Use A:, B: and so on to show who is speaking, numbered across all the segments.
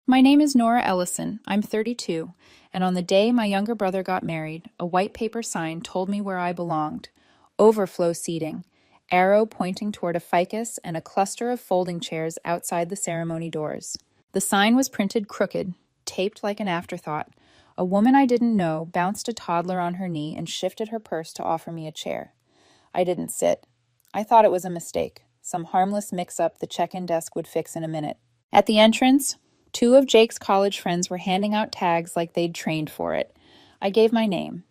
A: My name is Nora Ellison. I'm 32, and on the day my younger brother got married, a white paper sign told me where I belonged. Overflow seating, arrow pointing toward a ficus and a cluster of folding chairs outside the ceremony doors. The sign was printed crooked, taped like an afterthought. A woman I didn't know bounced a toddler on her knee and shifted her purse to offer me a chair. I didn't sit. I thought it was a mistake, some harmless mix-up the check-in desk would fix in a minute. At the entrance, two of Jake's college friends were handing out tags like they'd trained for it. I gave my name.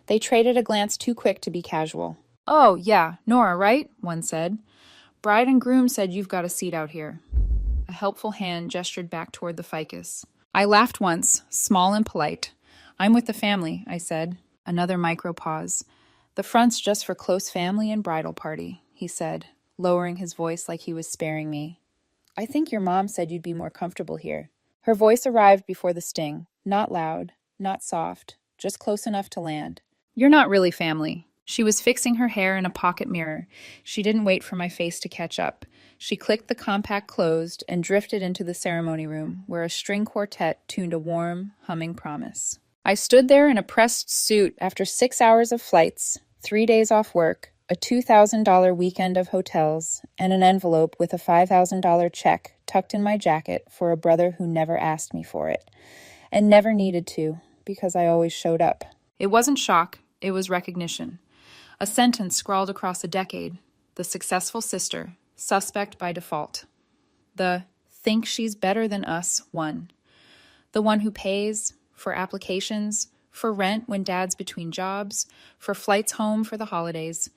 A: They traded a glance too quick to be casual. "Oh, yeah, Nora, right?" one said. "Bride and groom said you've got a seat out here." A helpful hand gestured back toward the ficus. I laughed once, small and polite. "I'm with the family," I said. Another micro pause. "The front's just for close family and bridal party," he said, lowering his voice like he was sparing me. "I think your mom said you'd be more comfortable here." Her voice arrived before the sting, not loud, not soft, just close enough to land. "You're not really family." She was fixing her hair in a pocket mirror. She didn't wait for my face to catch up. She clicked the compact closed and drifted into the ceremony room, where a string quartet tuned a warm, humming promise. I stood there in a pressed suit after 6 hours of flights, 3 days off work, a $2,000 weekend of hotels, and an envelope with a $5,000 check tucked in my jacket for a brother who never asked me for it, and never needed to, because I always showed up. It wasn't shock, it was recognition. A sentence scrawled across a decade. The successful sister, suspect by default. The think she's better than us one. The one who pays for applications, for rent when dad's between jobs, for flights home for the holidays,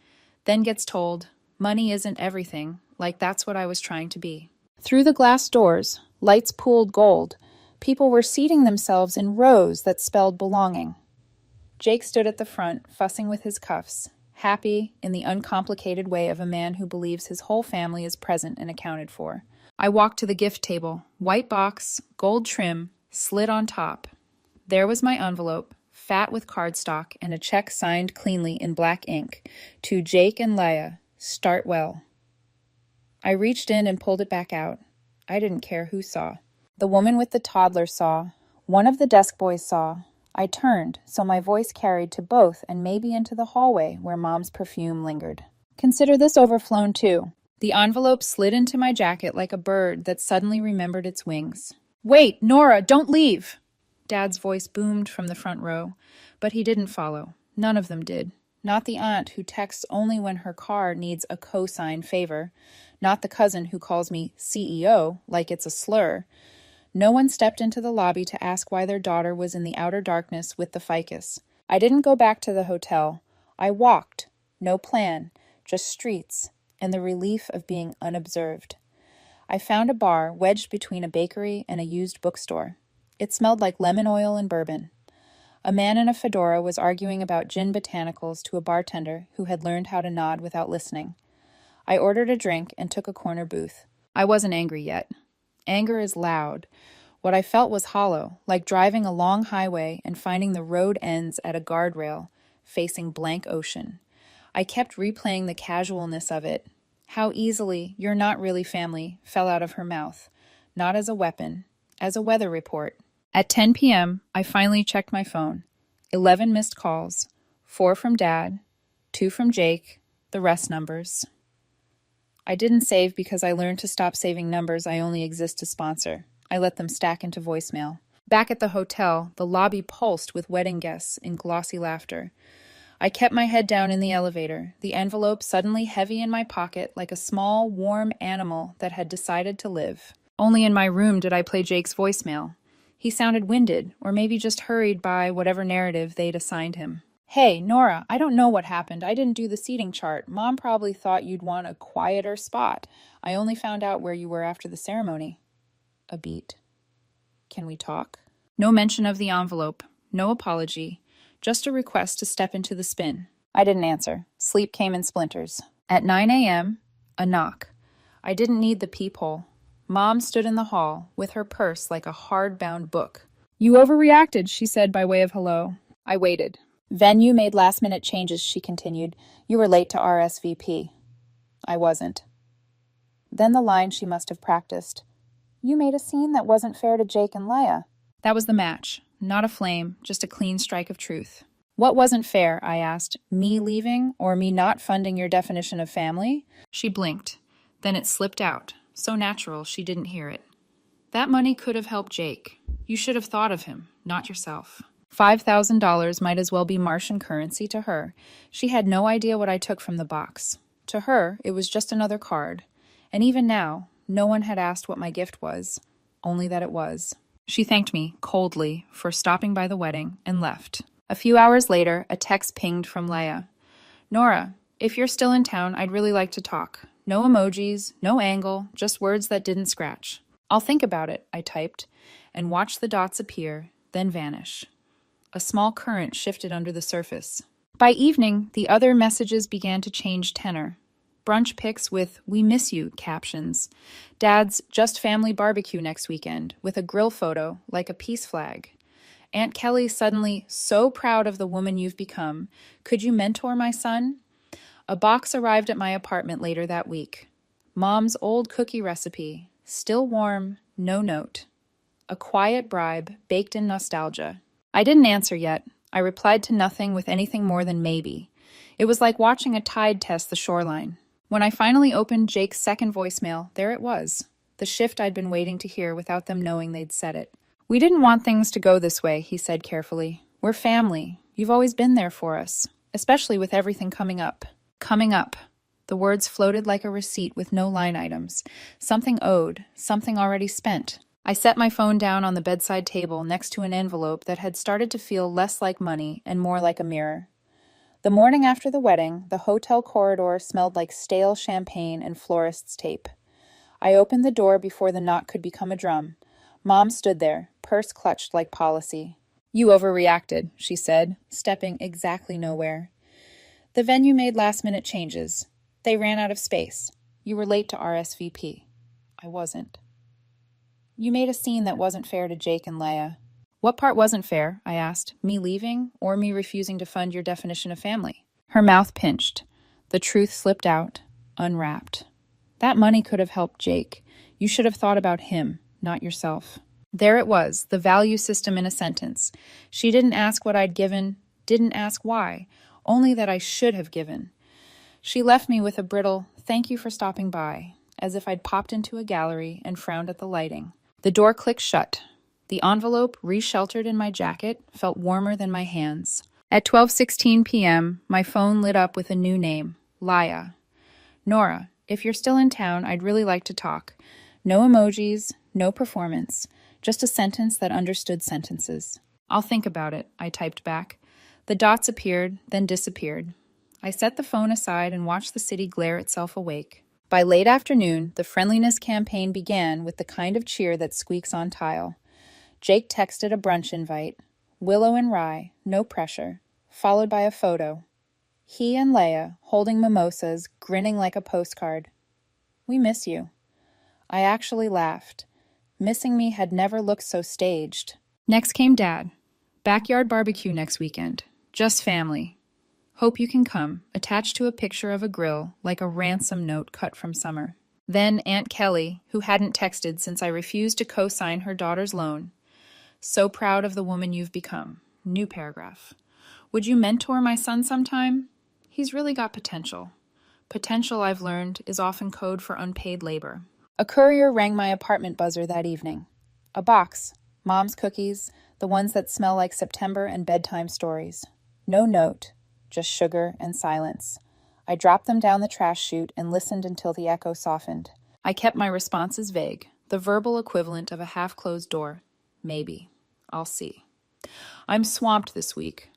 A: then gets told, money isn't everything, like that's what I was trying to be. Through the glass doors, lights pooled gold. People were seating themselves in rows that spelled belonging. Jake stood at the front, fussing with his cuffs, happy in the uncomplicated way of a man who believes his whole family is present and accounted for. I walked to the gift table, white box, gold trim, slit on top. There was my envelope, fat with cardstock, and a check signed cleanly in black ink, to Jake and Leia, start well. I reached in and pulled it back out. I didn't care who saw. The woman with the toddler saw. One of the desk boys saw. I turned, so my voice carried to both and maybe into the hallway where Mom's perfume lingered. Consider this overflown too. The envelope slid into my jacket like a bird that suddenly remembered its wings. "Wait, Nora, don't leave!" Dad's voice boomed from the front row, but he didn't follow. None of them did. Not the aunt who texts only when her car needs a co-sign favor. Not the cousin who calls me CEO like it's a slur. No one stepped into the lobby to ask why their daughter was in the outer darkness with the ficus. I didn't go back to the hotel. I walked. No plan, just streets, and the relief of being unobserved. I found a bar wedged between a bakery and a used bookstore. It smelled like lemon oil and bourbon. A man in a fedora was arguing about gin botanicals to a bartender who had learned how to nod without listening. I ordered a drink and took a corner booth. I wasn't angry yet. Anger is loud. What I felt was hollow, like driving a long highway and finding the road ends at a guardrail, facing blank ocean. I kept replaying the casualness of it. How easily "you're not really family" fell out of her mouth. Not as a weapon, as a weather report. At 10 p.m., I finally checked my phone. 11 missed calls. 4 from Dad, 2 from Jake, the rest numbers. I didn't save because I learned to stop saving numbers I only exist to sponsor. I let them stack into voicemail. Back at the hotel, the lobby pulsed with wedding guests in glossy laughter. I kept my head down in the elevator, the envelope suddenly heavy in my pocket like a small, warm animal that had decided to live. Only in my room did I play Jake's voicemail. He sounded winded, or maybe just hurried by whatever narrative they'd assigned him. "Hey, Nora, I don't know what happened. I didn't do the seating chart. Mom probably thought you'd want a quieter spot. I only found out where you were after the ceremony." A beat. "Can we talk?" No mention of the envelope. No apology. Just a request to step into the spin. I didn't answer. Sleep came in splinters. At 9 a.m., a knock. I didn't need the peephole. Mom stood in the hall, with her purse like a hard-bound book. "You overreacted," she said by way of hello. I waited. "Venue made last-minute changes," she continued. "You were late to RSVP." I wasn't. Then the line she must have practiced. You made a scene that wasn't fair to Jake and Leia. That was the match. Not a flame, just a clean strike of truth. What wasn't fair, I asked. Me leaving or me not funding your definition of family? She blinked. Then it slipped out, so natural she didn't hear it. That money could have helped Jake. You should have thought of him, not yourself. $5,000 might as well be Martian currency to her. She had no idea what I took from the box. To her, it was just another card. And even now, no one had asked what my gift was, only that it was. She thanked me, coldly, for stopping by the wedding and left. A few hours later, a text pinged from Leia. Nora, if you're still in town, I'd really like to talk. No emojis, no angle, just words that didn't scratch. I'll think about it, I typed, and watched the dots appear, then vanish. A small current shifted under the surface. By evening, the other messages began to change tenor. Brunch pics with "We miss you" captions. Dad's "Just family barbecue next weekend" with a grill photo like a peace flag. Aunt Kelly suddenly so proud of the woman you've become. Could you mentor my son? A box arrived at my apartment later that week. Mom's old cookie recipe, still warm, no note. A quiet bribe baked in nostalgia. I didn't answer yet. I replied to nothing with anything more than maybe. It was like watching a tide test the shoreline. When I finally opened Jake's second voicemail, there it was. The shift I'd been waiting to hear without them knowing they'd said it. We didn't want things to go this way, he said carefully. We're family. You've always been there for us, especially with everything coming up. Coming up. The words floated like a receipt with no line items. Something owed, something already spent. I set my phone down on the bedside table next to an envelope that had started to feel less like money and more like a mirror. The morning after the wedding, the hotel corridor smelled like stale champagne and florist's tape. I opened the door before the knock could become a drum. Mom stood there, purse clutched like policy. You overreacted, she said, stepping exactly nowhere. The venue made last-minute changes. They ran out of space. You were late to RSVP. I wasn't. You made a scene that wasn't fair to Jake and Leia. What part wasn't fair? I asked. Me leaving or me refusing to fund your definition of family? Her mouth pinched. The truth slipped out, unwrapped. That money could have helped Jake. You should have thought about him, not yourself. There it was, the value system in a sentence. She didn't ask what I'd given, didn't ask why, only that I should have given. She left me with a brittle, "Thank you for stopping by," as if I'd popped into a gallery and frowned at the lighting. The door clicked shut. The envelope, resheltered in my jacket, felt warmer than my hands. At 12:16 p.m., my phone lit up with a new name, Laia. Nora, if you're still in town, I'd really like to talk. No emojis, no performance, just a sentence that understood sentences. I'll think about it, I typed back. The dots appeared, then disappeared. I set the phone aside and watched the city glare itself awake. By late afternoon, the friendliness campaign began with the kind of cheer that squeaks on tile. Jake texted a brunch invite. Willow and rye, no pressure, followed by a photo. He and Leia, holding mimosas, grinning like a postcard. We miss you. I actually laughed. Missing me had never looked so staged. Next came Dad. Backyard barbecue next weekend. Just family. Hope you can come, attached to a picture of a grill, like a ransom note cut from summer. Then Aunt Kelly, who hadn't texted since I refused to co-sign her daughter's loan. So proud of the woman you've become. New paragraph. Would you mentor my son sometime? He's really got potential. Potential, I've learned, is often code for unpaid labor. A courier rang my apartment buzzer that evening. A box. Mom's cookies, the ones that smell like September and bedtime stories. No note. Just sugar and silence. I dropped them down the trash chute and listened until the echo softened. I kept my responses vague, the verbal equivalent of a half-closed door. Maybe. I'll see. I'm swamped this week.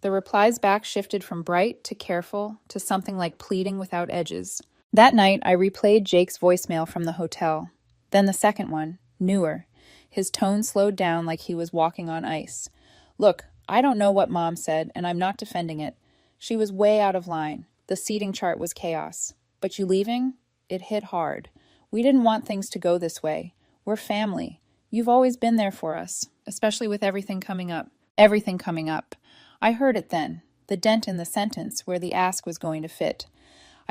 A: The replies back shifted from bright to careful to something like pleading without edges. That night, I replayed Jake's voicemail from the hotel. Then the second one, newer. His tone slowed down like he was walking on ice. Look, I don't know what Mom said, and I'm not defending it. She was way out of line. The seating chart was chaos. But you leaving? It hit hard. We didn't want things to go this way. We're family. You've always been there for us, especially with everything coming up. Everything coming up. I heard it then, the dent in the sentence where the ask was going to fit.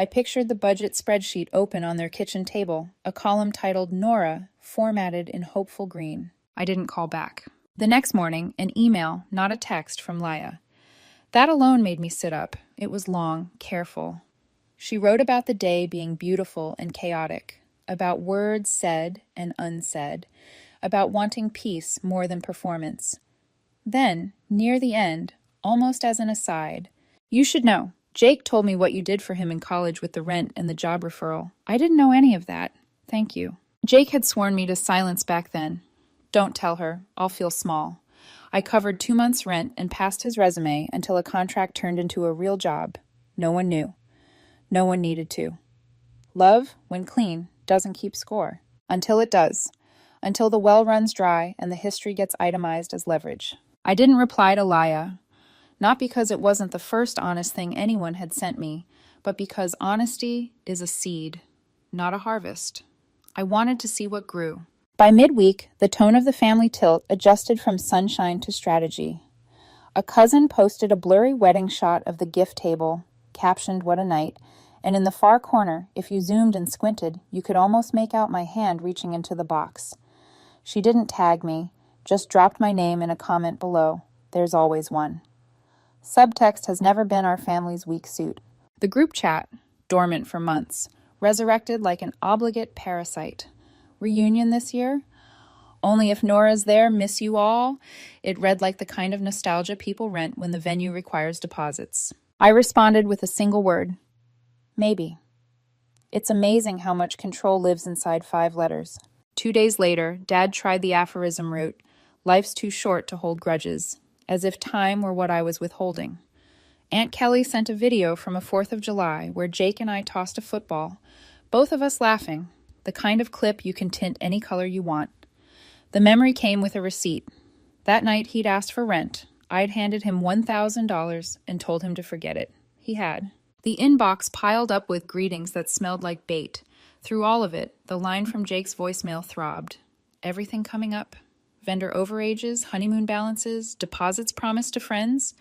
A: I pictured the budget spreadsheet open on their kitchen table, a column titled Nora, formatted in hopeful green. I didn't call back. The next morning, an email, not a text, from Laya. That alone made me sit up. It was long, careful. She wrote about the day being beautiful and chaotic, about words said and unsaid, about wanting peace more than performance. Then, near the end, almost as an aside, "You should know, Jake told me what you did for him in college with the rent and the job referral. I didn't know any of that. Thank you." Jake had sworn me to silence back then. Don't tell her. I'll feel small. I covered 2 months' rent and passed his resume until a contract turned into a real job. No one knew. No one needed to. Love, when clean, doesn't keep score. Until it does. Until the well runs dry and the history gets itemized as leverage. I didn't reply to Laya, not because it wasn't the first honest thing anyone had sent me, but because honesty is a seed, not a harvest. I wanted to see what grew. By midweek, the tone of the family tilt adjusted from sunshine to strategy. A cousin posted a blurry wedding shot of the gift table, captioned "What a night," and in the far corner, if you zoomed and squinted, you could almost make out my hand reaching into the box. She didn't tag me, just dropped my name in a comment below. There's always one. Subtext has never been our family's weak suit. The group chat, dormant for months, resurrected like an obligate parasite. Reunion this year? Only if Nora's there, miss you all. It read like the kind of nostalgia people rent when the venue requires deposits. I responded with a single word. Maybe. It's amazing how much control lives inside 5 letters. 2 days later, Dad tried the aphorism route. Life's too short to hold grudges. As if time were what I was withholding. Aunt Kelly sent a video from a 4th of July where Jake and I tossed a football, both of us laughing, the kind of clip you can tint any color you want. The memory came with a receipt. That night he'd asked for rent. I'd handed him $1,000 and told him to forget it. He had. The inbox piled up with greetings that smelled like bait. Through all of it, the line from Jake's voicemail throbbed. Everything coming up. Vendor overages, honeymoon balances, deposits promised to friends.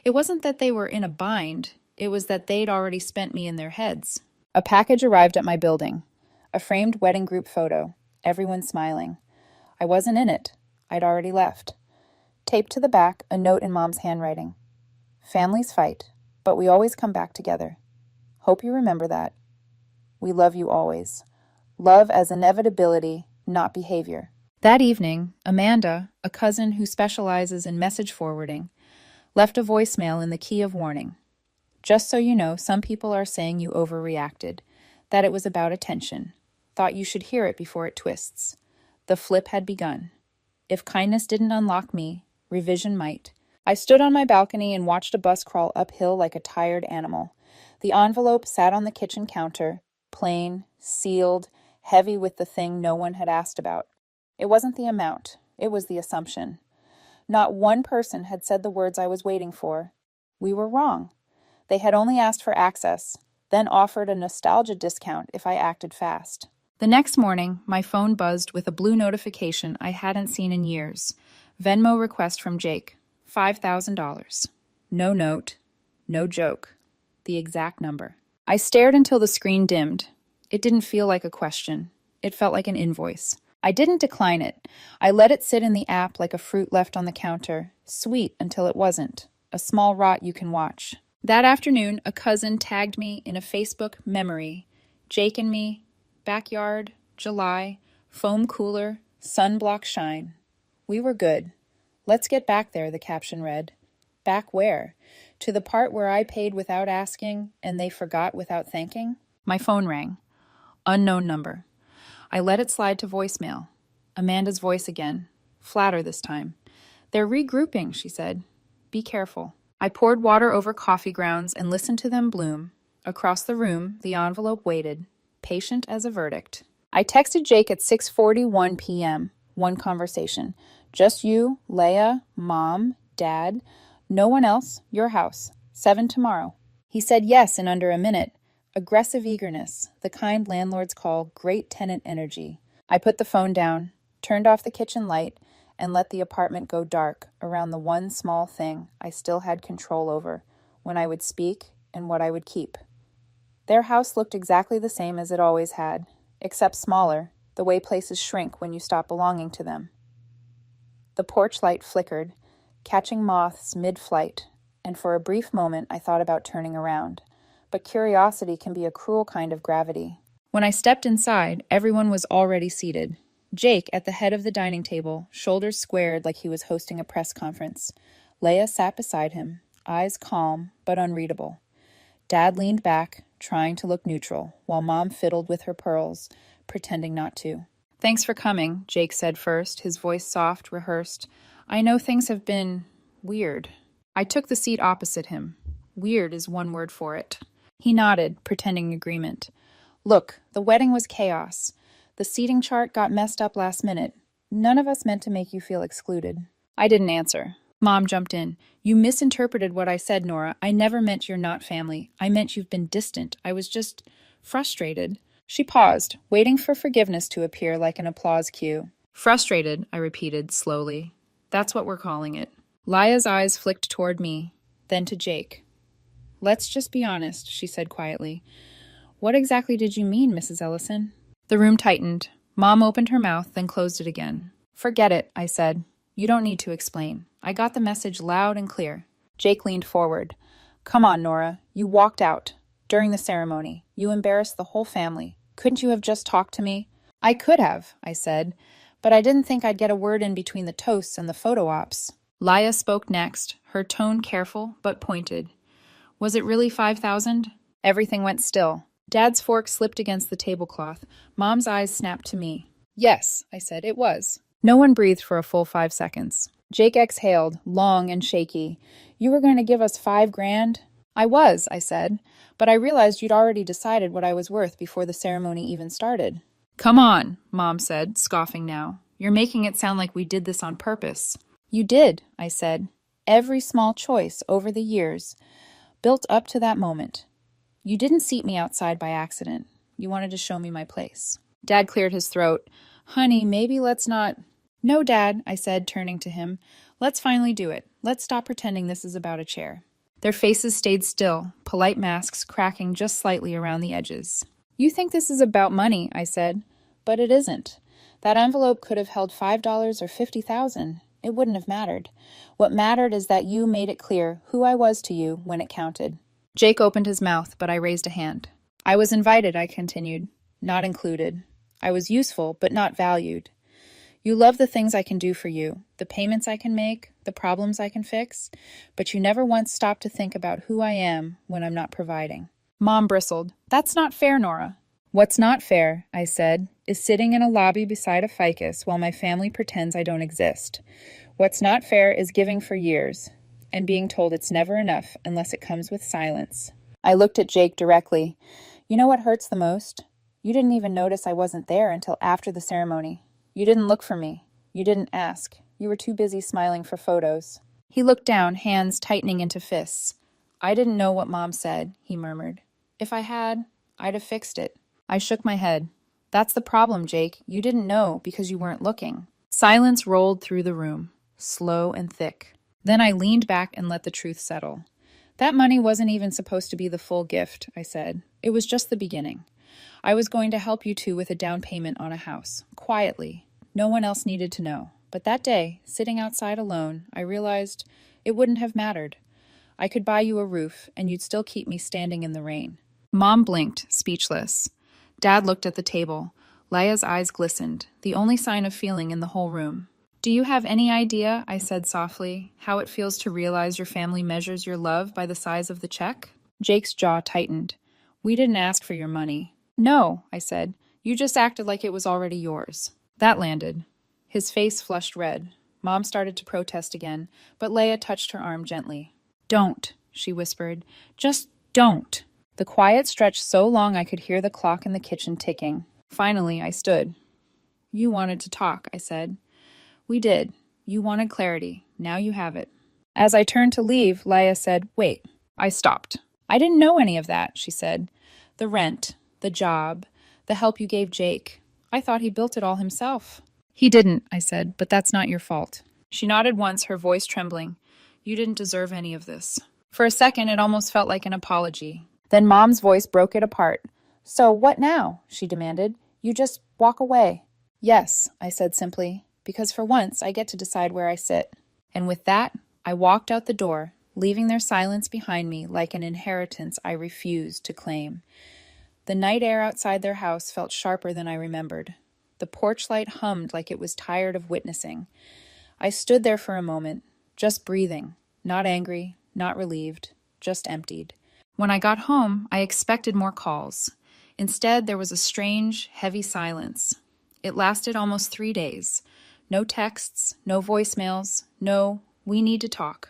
A: It wasn't that they were in a bind. It was that they'd already spent me in their heads. A package arrived at my building. A framed wedding group photo. Everyone smiling. I wasn't in it. I'd already left. Taped to the back, a note in Mom's handwriting. Families fight, but we always come back together. Hope you remember that. We love you always. Love as inevitability, not behavior. That evening, Amanda, a cousin who specializes in message forwarding, left a voicemail in the key of warning. Just so you know, some people are saying you overreacted, that it was about attention. Thought you should hear it before it twists. The flip had begun. If kindness didn't unlock me, revision might. I stood on my balcony and watched a bus crawl uphill like a tired animal. The envelope sat on the kitchen counter, plain, sealed, heavy with the thing no one had asked about. It wasn't the amount, it was the assumption. Not one person had said the words I was waiting for. We were wrong. They had only asked for access, then offered a nostalgia discount if I acted fast. The next morning, my phone buzzed with a blue notification I hadn't seen in years. Venmo request from Jake, $5,000. No note, no joke. The exact number. I stared until the screen dimmed. It didn't feel like a question. It felt like an invoice. I didn't decline it. I let it sit in the app like a fruit left on the counter, sweet until it wasn't, a small rot you can watch. That afternoon, a cousin tagged me in a Facebook memory. Jake and me, backyard, July, foam cooler, sunblock shine. We were good. Let's get back there, the caption read. Back where? To the part where I paid without asking and they forgot without thanking? My phone rang. Unknown number. I let it slide to voicemail. Amanda's voice again. Flatter this time. They're regrouping, she said. Be careful. I poured water over coffee grounds and listened to them bloom. Across the room, the envelope waited, patient as a verdict. I texted Jake at 6:41 p.m. One conversation. Just you, Leia, Mom, Dad. No one else. Your house. 7 tomorrow. He said yes in under a minute. Aggressive eagerness, the kind landlords call great tenant energy. I put the phone down, turned off the kitchen light, and let the apartment go dark around the one small thing I still had control over, when I would speak and what I would keep. Their house looked exactly the same as it always had, except smaller, the way places shrink when you stop belonging to them. The porch light flickered, catching moths mid-flight, and for a brief moment I thought about turning around. But curiosity can be a cruel kind of gravity. When I stepped inside, everyone was already seated. Jake at the head of the dining table, shoulders squared like he was hosting a press conference. Leia sat beside him, eyes calm but unreadable. Dad leaned back, trying to look neutral, while Mom fiddled with her pearls, pretending not to. "Thanks for coming," Jake said first, his voice soft, rehearsed. "I know things have been weird." I took the seat opposite him. Weird is one word for it. He nodded, pretending agreement. "Look, the wedding was chaos. The seating chart got messed up last minute. None of us meant to make you feel excluded." I didn't answer. Mom jumped in. "You misinterpreted what I said, Nora. I never meant you're not family. I meant you've been distant. I was just frustrated." She paused, waiting for forgiveness to appear like an applause cue. "Frustrated," I repeated slowly. "That's what we're calling it." Laya's eyes flicked toward me, then to Jake. "Let's just be honest," she said quietly. "What exactly did you mean, Mrs. Ellison?" The room tightened. Mom opened her mouth, then closed it again. "Forget it," I said. "You don't need to explain. I got the message loud and clear." Jake leaned forward. "Come on, Nora. You walked out. During the ceremony. You embarrassed the whole family. Couldn't you have just talked to me?" "I could have," I said, "but I didn't think I'd get a word in between the toasts and the photo ops." Laya spoke next, her tone careful but pointed. "Was it really 5,000? Everything went still. Dad's fork slipped against the tablecloth. Mom's eyes snapped to me. "Yes," I said, "it was." No one breathed for a full 5 seconds. Jake exhaled, long and shaky. "You were going to give us 5 grand?" "I was," I said, "but I realized you'd already decided what I was worth before the ceremony even started." "Come on," Mom said, scoffing now. "You're making it sound like we did this on purpose." "You did," I said. "Every small choice over the years built up to that moment. You didn't seat me outside by accident. You wanted to show me my place." Dad cleared his throat. "Honey, maybe let's not—" "No, Dad," I said, turning to him. "Let's finally do it. Let's stop pretending this is about a chair." Their faces stayed still, polite masks cracking just slightly around the edges. "You think this is about money," I said. "But it isn't. That envelope could have held $5 or 50,000. It wouldn't have mattered. What mattered is that you made it clear who I was to you when it counted." Jake opened his mouth, but I raised a hand. "I was invited," I continued, "not included. I was useful, but not valued. You love the things I can do for you, the payments I can make, the problems I can fix, but you never once stopped to think about who I am when I'm not providing." Mom bristled. "That's not fair, Nora." "What's not fair," I said, "is sitting in a lobby beside a ficus while my family pretends I don't exist. What's not fair is giving for years and being told it's never enough unless it comes with silence." I looked at Jake directly. "You know what hurts the most? You didn't even notice I wasn't there until after the ceremony. You didn't look for me. You didn't ask. You were too busy smiling for photos." He looked down, hands tightening into fists. "I didn't know what Mom said," he murmured. "If I had, I'd have fixed it." I shook my head. "That's the problem, Jake. You didn't know because you weren't looking." Silence rolled through the room, slow and thick. Then I leaned back and let the truth settle. "That money wasn't even supposed to be the full gift," I said. "It was just the beginning. I was going to help you two with a down payment on a house, quietly. No one else needed to know. But that day, sitting outside alone, I realized it wouldn't have mattered. I could buy you a roof, and you'd still keep me standing in the rain." Mom blinked, speechless. Dad looked at the table. Leia's eyes glistened, the only sign of feeling in the whole room. "Do you have any idea," I said softly, "how it feels to realize your family measures your love by the size of the check?" Jake's jaw tightened. "We didn't ask for your money." "No," I said. "You just acted like it was already yours." That landed. His face flushed red. Mom started to protest again, but Leia touched her arm gently. "Don't," she whispered. "Just don't." The quiet stretched so long I could hear the clock in the kitchen ticking. Finally, I stood. "You wanted to talk," I said. "We did. You wanted clarity. Now you have it." As I turned to leave, Leia said, "Wait." I stopped. "I didn't know any of that," she said. "The rent, the job, the help you gave Jake. I thought he built it all himself." "He didn't," I said, "but that's not your fault." She nodded once, her voice trembling. "You didn't deserve any of this." For a second, it almost felt like an apology. Then Mom's voice broke it apart. "So what now?" she demanded. "You just walk away." "Yes," I said simply, "because for once I get to decide where I sit." And with that, I walked out the door, leaving their silence behind me like an inheritance I refused to claim. The night air outside their house felt sharper than I remembered. The porch light hummed like it was tired of witnessing. I stood there for a moment, just breathing, not angry, not relieved, just emptied. When I got home, I expected more calls. Instead, there was a strange, heavy silence. It lasted almost 3 days. No texts, no voicemails, no, "we need to talk."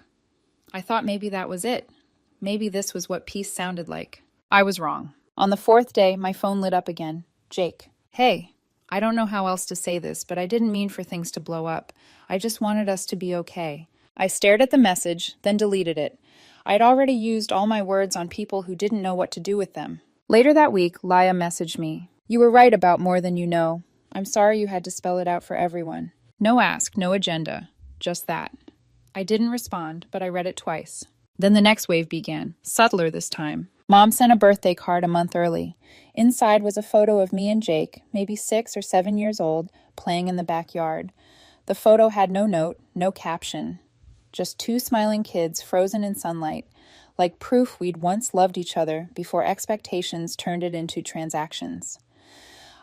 A: I thought maybe that was it. Maybe this was what peace sounded like. I was wrong. On the 4th day, my phone lit up again. "Jake." "Hey, I don't know how else to say this, but I didn't mean for things to blow up. I just wanted us to be okay." I stared at the message, then deleted it. I'd already used all my words on people who didn't know what to do with them. Later that week, Laya messaged me. "You were right about more than you know. I'm sorry you had to spell it out for everyone." No ask, no agenda. Just that. I didn't respond, but I read it twice. Then the next wave began, subtler this time. Mom sent a birthday card a month early. Inside was a photo of me and Jake, maybe 6 or 7 years old, playing in the backyard. The photo had no note, no caption. Just 2 smiling kids frozen in sunlight, like proof we'd once loved each other before expectations turned it into transactions.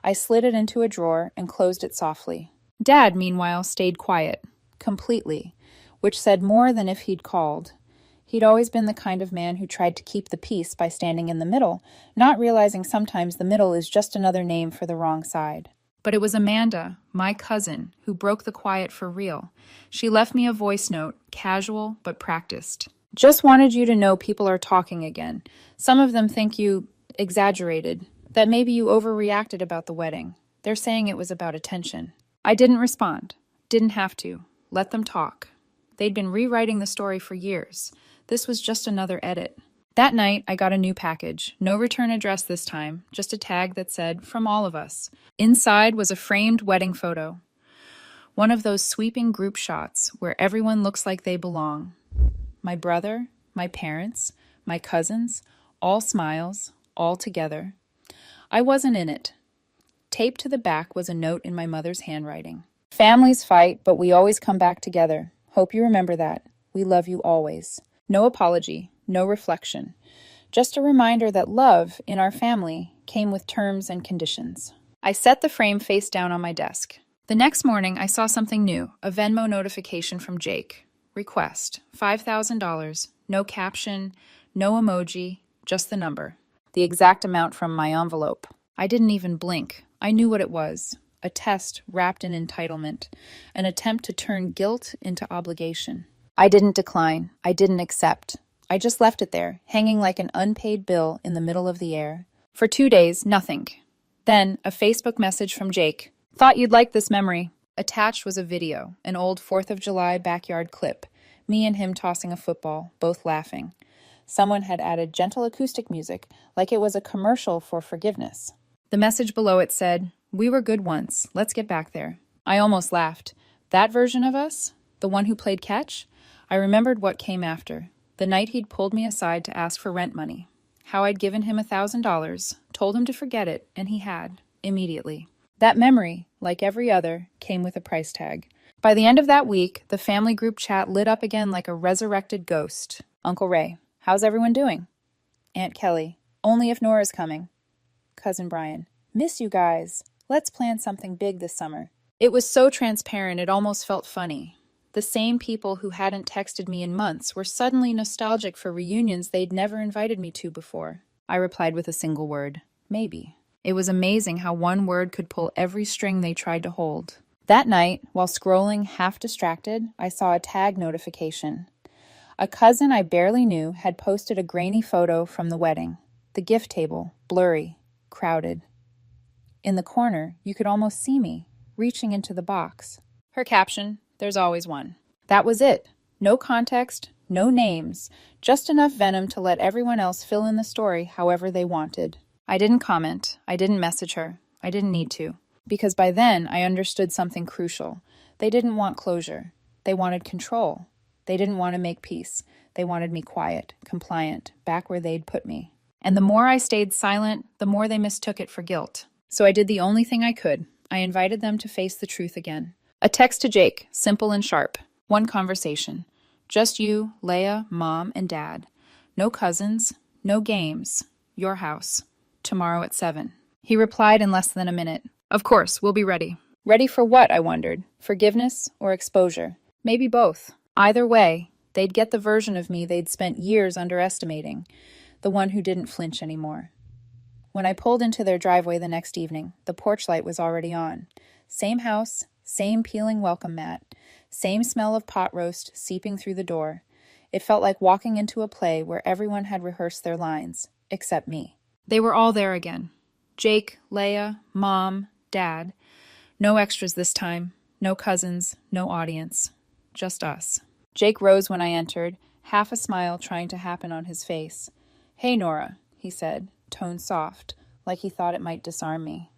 A: I slid it into a drawer and closed it softly. Dad, meanwhile, stayed quiet, completely, which said more than if he'd called. He'd always been the kind of man who tried to keep the peace by standing in the middle, not realizing sometimes the middle is just another name for the wrong side. But it was Amanda, my cousin, who broke the quiet for real. She left me a voice note, casual but practiced. "Just wanted you to know people are talking again. Some of them think you exaggerated, that maybe you overreacted about the wedding. They're saying it was about attention." I didn't respond. Didn't have to. Let them talk. They'd been rewriting the story for years. This was just another edit. That night, I got a new package. No return address this time, just a tag that said, "From all of us." Inside was a framed wedding photo. One of those sweeping group shots where everyone looks like they belong. My brother, my parents, my cousins, all smiles, all together. I wasn't in it. Taped to the back was a note in my mother's handwriting. "Families fight, but we always come back together. Hope you remember that. We love you always." No apology, no reflection. Just a reminder that love in our family came with terms and conditions. I set the frame face down on my desk. The next morning, I saw something new, a Venmo notification from Jake. Request, $5,000, no caption, no emoji, just the number. The exact amount from my envelope. I didn't even blink. I knew what it was. A test wrapped in entitlement. An attempt to turn guilt into obligation. I didn't decline. I didn't accept. I just left it there, hanging like an unpaid bill in the middle of the air. For 2 days, nothing. Then, a Facebook message from Jake. "Thought you'd like this memory." Attached was a video, an old 4th of July backyard clip. Me and him tossing a football, both laughing. Someone had added gentle acoustic music, like it was a commercial for forgiveness. The message below it said, "We were good once. Let's get back there." I almost laughed. That version of us? The one who played catch? I remembered what came after. The night he'd pulled me aside to ask for rent money. How I'd given him $1,000, told him to forget it, and he had, immediately. That memory, like every other, came with a price tag. By the end of that week, the family group chat lit up again like a resurrected ghost. "Uncle Ray, how's everyone doing?" Aunt Kelly, "Only if Nora's coming." Cousin Brian, "Miss you guys. Let's plan something big this summer." It was so transparent it almost felt funny. The same people who hadn't texted me in months were suddenly nostalgic for reunions they'd never invited me to before. I replied with a single word, "Maybe." It was amazing how one word could pull every string they tried to hold. That night, while scrolling half distracted, I saw a tag notification. A cousin I barely knew had posted a grainy photo from the wedding. The gift table, blurry, crowded. In the corner, you could almost see me, reaching into the box. Her caption, "There's always one." That was it. No context, no names, just enough venom to let everyone else fill in the story however they wanted. I didn't comment. I didn't message her. I didn't need to. Because by then, I understood something crucial. They didn't want closure. They wanted control. They didn't want to make peace. They wanted me quiet, compliant, back where they'd put me. And the more I stayed silent, the more they mistook it for guilt. So I did the only thing I could. I invited them to face the truth again. A text to Jake, simple and sharp. One conversation. Just you, Leia, Mom, and Dad. No cousins, no games. Your house. Tomorrow at 7. He replied in less than a minute. Of course, we'll be ready. Ready for what, I wondered. Forgiveness or exposure? Maybe both. Either way, they'd get the version of me they'd spent years underestimating. The one who didn't flinch anymore. When I pulled into their driveway the next evening, the porch light was already on. Same house, same peeling welcome mat, same smell of pot roast seeping through the door. It felt like walking into a play where everyone had rehearsed their lines, except me. They were all there again. Jake, Leia, Mom, Dad. No extras this time, no cousins, no audience. Just us. Jake rose when I entered, half a smile trying to happen on his face. Hey, Nora, he said, tone soft, like he thought it might disarm me.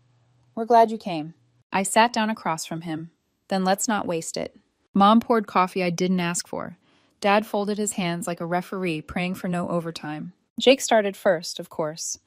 A: We're glad you came. I sat down across from him. Then let's not waste it. Mom poured coffee I didn't ask for. Dad folded his hands like a referee praying for no overtime. Jake started first, of course.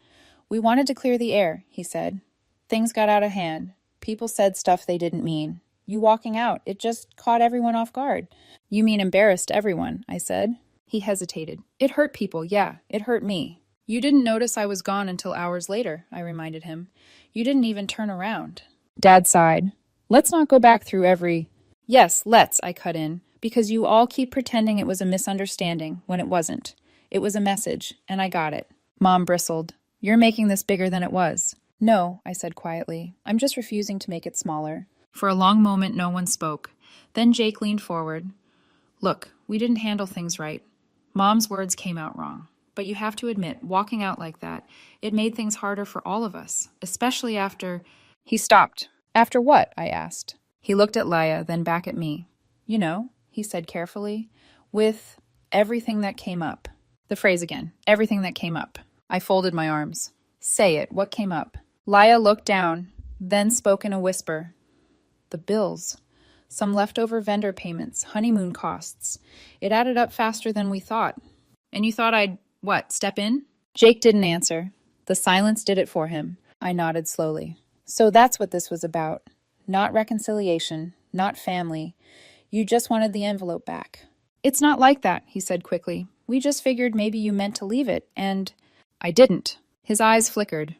A: We wanted to clear the air, he said. Things got out of hand. People said stuff they didn't mean. You walking out, it just caught everyone off guard. You mean embarrassed everyone, I said. He hesitated. It hurt people, yeah, it hurt me. You didn't notice I was gone until hours later, I reminded him. You didn't even turn around. Dad sighed. Let's not go back through every... Yes, let's, I cut in, because you all keep pretending it was a misunderstanding when it wasn't. It was a message, and I got it. Mom bristled. You're making this bigger than it was. No, I said quietly. I'm just refusing to make it smaller. For a long moment, no one spoke. Then Jake leaned forward. Look, we didn't handle things right. Mom's words came out wrong. But you have to admit, walking out like that, it made things harder for all of us, especially after... He stopped. After what? I asked. He looked at Leia, then back at me. You know, he said carefully, with everything that came up. The phrase again, everything that came up. I folded my arms. Say it, what came up? Leia looked down, then spoke in a whisper. The bills. Some leftover vendor payments, honeymoon costs. It added up faster than we thought. And you thought I'd, what, step in? Jake didn't answer. The silence did it for him. I nodded slowly. So that's what this was about. Not reconciliation, not family. You just wanted the envelope back. It's not like that, he said quickly. We just figured maybe you meant to leave it, and... I didn't. His eyes flickered.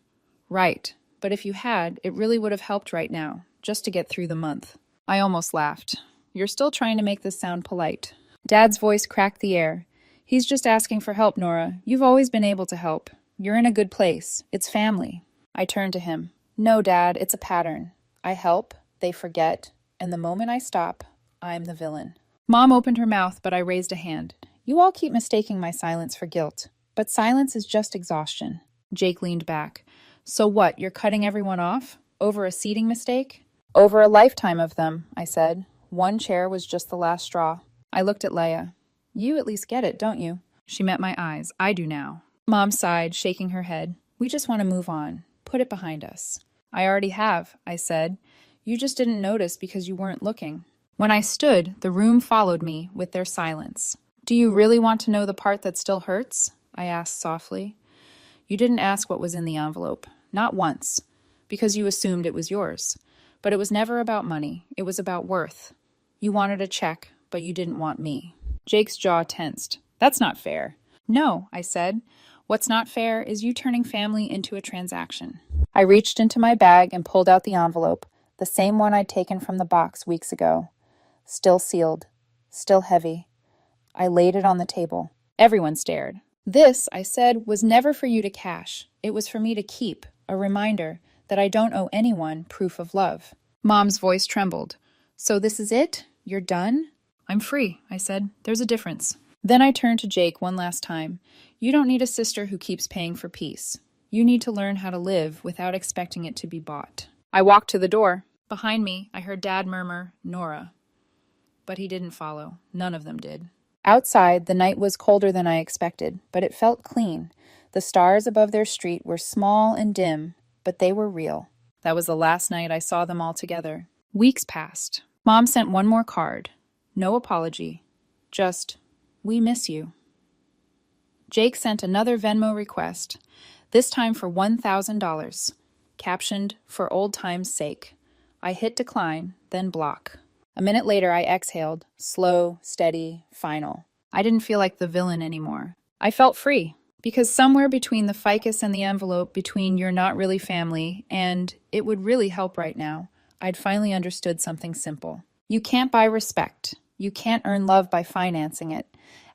A: Right, but if you had, it really would have helped right now, just to get through the month. I almost laughed. You're still trying to make this sound polite. Dad's voice cracked the air. He's just asking for help, Nora. You've always been able to help. You're in a good place. It's family. I turned to him. No, Dad, it's a pattern. I help, they forget, and the moment I stop, I'm the villain. Mom opened her mouth, but I raised a hand. You all keep mistaking my silence for guilt. But silence is just exhaustion. Jake leaned back. So what, you're cutting everyone off? Over a seating mistake? Over a lifetime of them, I said. One chair was just the last straw. I looked at Leia. You at least get it, don't you? She met my eyes. I do now. Mom sighed, shaking her head. We just want to move on. Put it behind us. I already have, I said. You just didn't notice because you weren't looking. When I stood, the room followed me with their silence. Do you really want to know the part that still hurts? I asked softly. You didn't ask what was in the envelope. Not once. Because you assumed it was yours. But it was never about money. It was about worth. You wanted a check, but you didn't want me. Jake's jaw tensed. That's not fair. No, I said. What's not fair is you turning family into a transaction. I reached into my bag and pulled out the envelope, the same one I'd taken from the box weeks ago. Still sealed. Still heavy. I laid it on the table. Everyone stared. This, I said, was never for you to cash. It was for me to keep, a reminder that I don't owe anyone proof of love. Mom's voice trembled. So this is it? You're done? I'm free, I said. There's a difference. Then I turned to Jake one last time. You don't need a sister who keeps paying for peace. You need to learn how to live without expecting it to be bought. I walked to the door. Behind me, I heard Dad murmur, Nora. But he didn't follow. None of them did. Outside, the night was colder than I expected, but it felt clean. The stars above their street were small and dim, but they were real. That was the last night I saw them all together. Weeks passed. Mom sent one more card. No apology. Just, we miss you. Jake sent another Venmo request, this time for $1,000, captioned, "For old time's sake." I hit decline, then block. A minute later, I exhaled, slow, steady, final. I didn't feel like the villain anymore. I felt free, because somewhere between the ficus and the envelope, between "you're not really family" and "it would really help right now," I'd finally understood something simple. You can't buy respect. You can't earn love by financing it.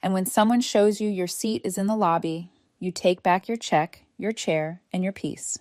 A: And when someone shows you your seat is in the lobby, you take back your check, your chair, and your peace.